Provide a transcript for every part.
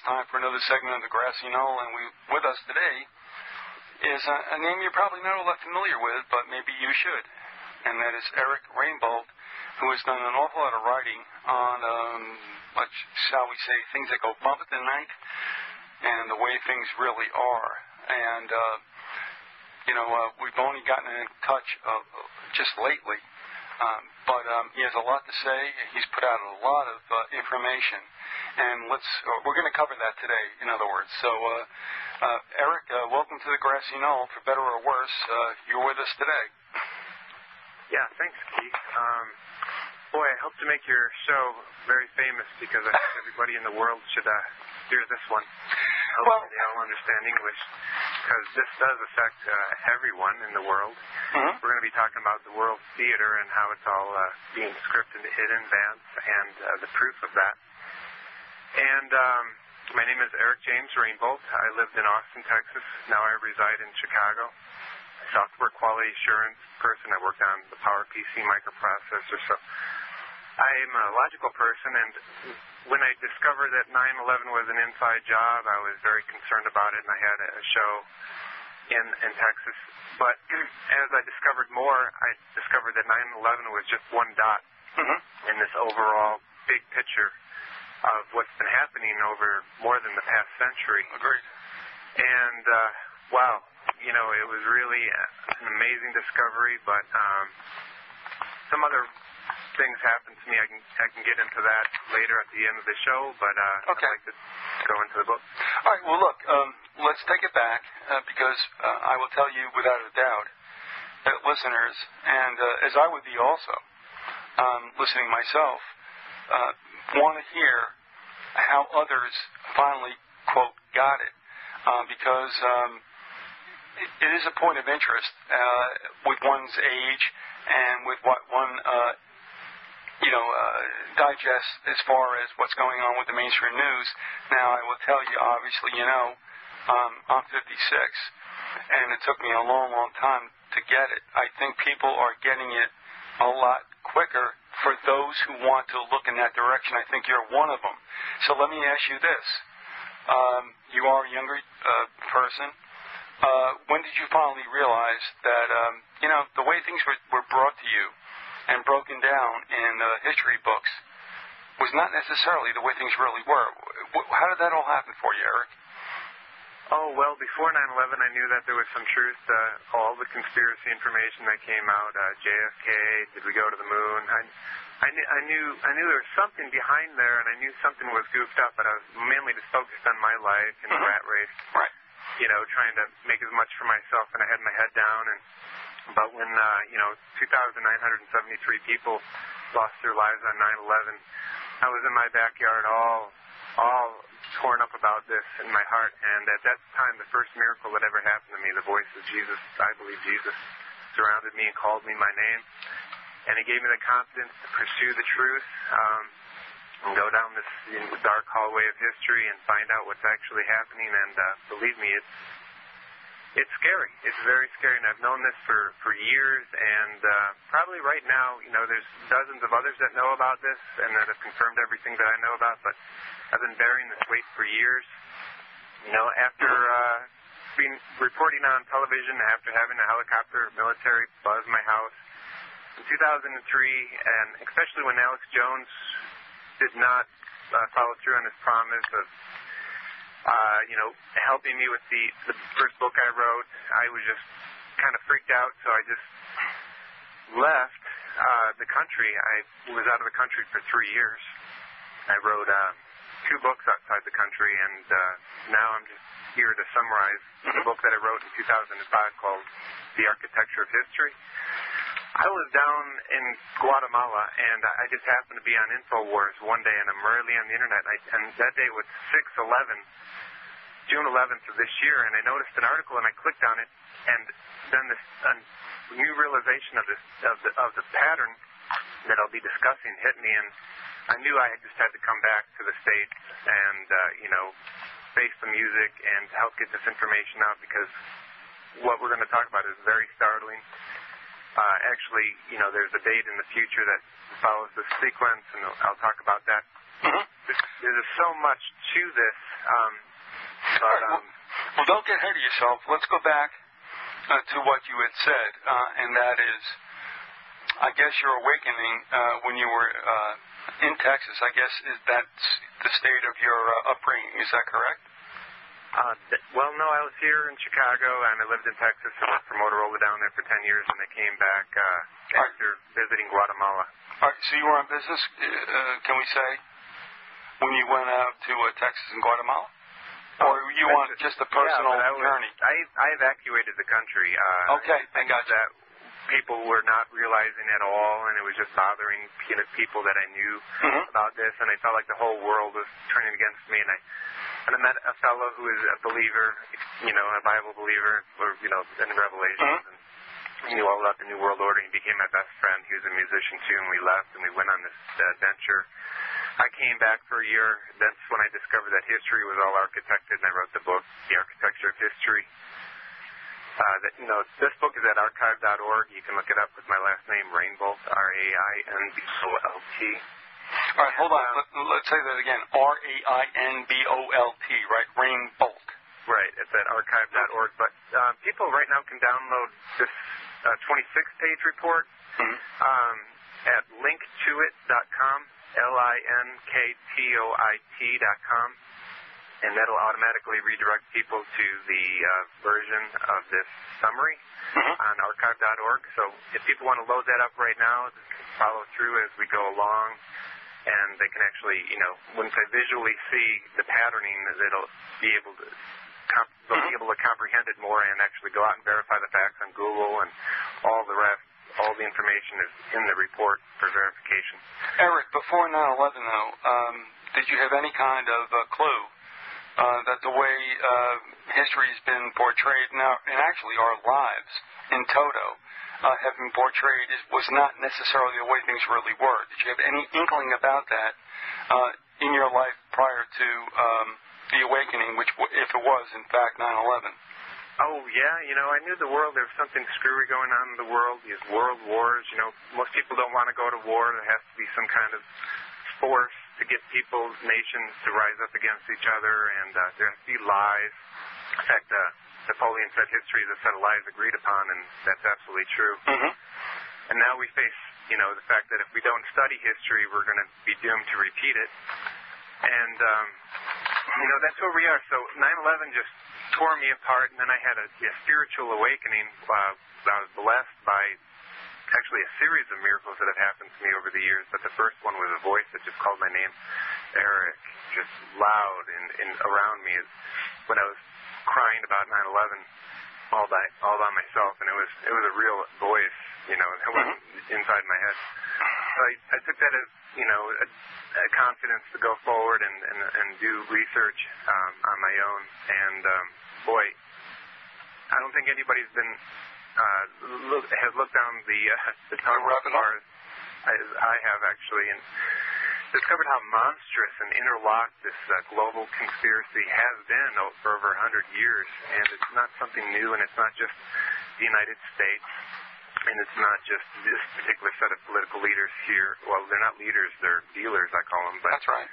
time for another segment of the Grassy Knoll, and with us today is a name you're probably not all that familiar with, but maybe you should, and that is Eric Rainbolt, who has done an awful lot of writing on, what shall we say, things that go bump at the night, and the way things really are. And, we've only gotten in touch just lately, but he has a lot to say. He's put out a lot of information, and we're going to cover that today, in other words. So, Eric, welcome to the Grassy Knoll. For better or worse, you're with us today. Yeah, thanks, Keith. Boy, I hope to make your show very famous, because I think everybody in the world should hear this one. Hopefully they all understand English, because this does affect everyone in the world. Mm-hmm. We're going to be talking about the World Theater and how it's all being scripted in advance, and the proof of that. And my name is Eric James Rainbolt. I lived in Austin, Texas. Now I reside in Chicago. Software quality assurance person. I worked on the PowerPC microprocessor. So I'm a logical person, and when I discovered that 9/11 was an inside job, I was very concerned about it, and I had a show in Texas. But as I discovered more, I discovered that 9/11 was just one dot in this overall big picture of what's been happening over more than the past century. Agreed. And, wow, it was really an amazing discovery, but some other things happened to me. I can get into that later at the end of the show, but okay. I'd like to go into the book. All right, well, look, let's take it back, because I will tell you without a doubt that listeners, and as I would be also, listening myself, want to hear how others finally, quote, got it, because it is a point of interest with one's age and with what one digest as far as what's going on with the mainstream news. Now, I will tell you, obviously, I'm 56, and it took me a long, long time to get it. I think people are getting it a lot quicker for those who want to look in that direction. I think you're one of them. So let me ask you this. You are a younger person. When did you finally realize that, the way things were brought to you and broken down in history books was not necessarily the way things really were? How did that all happen for you, Eric? Oh, well, before 9/11, I knew that there was some truth to all the conspiracy information that came out. JFK, did we go to the moon? I knew there was something behind there, and I knew something was goofed up, but I was mainly just focused on my life and the rat race. Right. Trying to make as much for myself, and I had my head down. But when 2,973 people lost their lives on 9/11, I was in my backyard, all torn up about this in my heart. And at that time, the first miracle that ever happened to me, the voice of Jesus, I believe Jesus, surrounded me and called me my name. And he gave me the confidence to pursue the truth, and go down this dark hallway of history and find out what's actually happening. And believe me, it's scary. It's very scary, and I've known this for years. And probably right now, there's dozens of others that know about this and that have confirmed everything that I know about. But I've been bearing this weight for years. After reporting on television, after having a helicopter military buzz my house in 2003, and especially when Alex Jones did not follow through on his promise of, helping me with the first book I wrote, I was just kind of freaked out, so I just left the country. I was out of the country for 3 years. I wrote 2 books outside the country, and now I'm just here to summarize the book that I wrote in 2005 called The Architecture of History. I was down in Guatemala, and I just happened to be on InfoWars one day, and I'm early on the internet, and that day was 6/11, June 11th of this year, and I noticed an article, and I clicked on it, and then this new realization of the pattern that I'll be discussing hit me, and I knew I just had to come back to the States and, face the music and help get this information out, because what we're going to talk about is very startling. Actually, there's a date in the future that follows the sequence, and I'll talk about that there's so much to this. Well, don't get ahead of yourself. Let's go back to what you had said, and that is, I guess your awakening when you were in Texas, I guess that's the state of your upbringing. Is that correct? Well, no, I was here in Chicago, and I lived in Texas and worked for Motorola down there for 10 years, and I came back after visiting Guatemala. All right, so you were on business, can we say, when you went out to Texas and Guatemala? Or you on just a personal journey? I evacuated the country. Okay, I got you. That people were not realizing at all, and it was just bothering people that I knew about this, and I felt like the whole world was turning against me, and I met a fellow who is a believer, a Bible believer, or, in Revelations, and he knew all about the New World Order. He became my best friend. He was a musician, too, and we left, and we went on this adventure. I came back for a year. That's when I discovered that history was all architected, and I wrote the book, The Architecture of History. This book is at archive.org. You can look it up with my last name, Rainbolt, R-A-I-N-B-O-L-T. All right, hold on. Let's say that again. R-A-I-N-B-O-L-T, right? Rainbolt. Right, it's at archive.org. But people right now can download this 26-page report at linktoit.com, linktoit.com, and that'll automatically redirect people to the version of this summary on archive.org. So if people want to load that up right now, they can follow through as we go along, and they can actually, once they visually see the patterning, they'll be able to comprehend it more and actually go out and verify the facts on Google, and all the rest. All the information is in the report for verification. Eric, before 9/11, though, did you have any kind of clue that the way history has been portrayed now, and actually our lives in toto have been portrayed, was not necessarily the way things really were? Did you have any inkling about that in your life prior to the awakening, which, if it was, in fact, 9/11? Oh, yeah, I knew the world, there was something screwy going on in the world, these world wars, most people don't want to go to war. There has to be some kind of force to get people's nations to rise up against each other, and there has to be lies. In fact, Napoleon said history is a set of lies agreed upon, and that's absolutely true. And now we face, the fact that if we don't study history, we're going to be doomed to repeat it. And, that's where we are. So 9/11 just tore me apart, and then I had a spiritual awakening. I was blessed by actually a series of miracles that have happened to me over the years, but the first one was a voice that just called my name, Eric, just loud and around me when I was crying about 9/11 all by myself, and it was a real voice, it wasn't inside my head. So I took that as, a confidence to go forward and do research on my own. And boy, I don't think anybody's been has looked down the tunnel as far as I have actually, and discovered how monstrous and interlocked this global conspiracy has been for over 100 years. And it's not something new, and it's not just the United States. And it's not just this particular set of political leaders here. Well, they're not leaders; they're dealers, I call them. But that's right.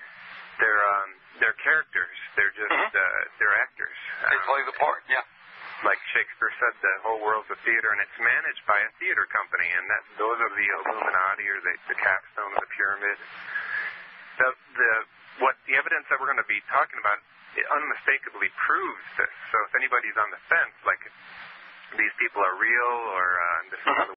They're characters. They're just they're actors. They play the part. Yeah. Like Shakespeare said, the whole world's a theater, and it's managed by a theater company. And those are the Illuminati, or the capstone of the pyramid. The evidence that we're going to be talking about, it unmistakably proves this. So if anybody's on the fence, like these people are real, or this is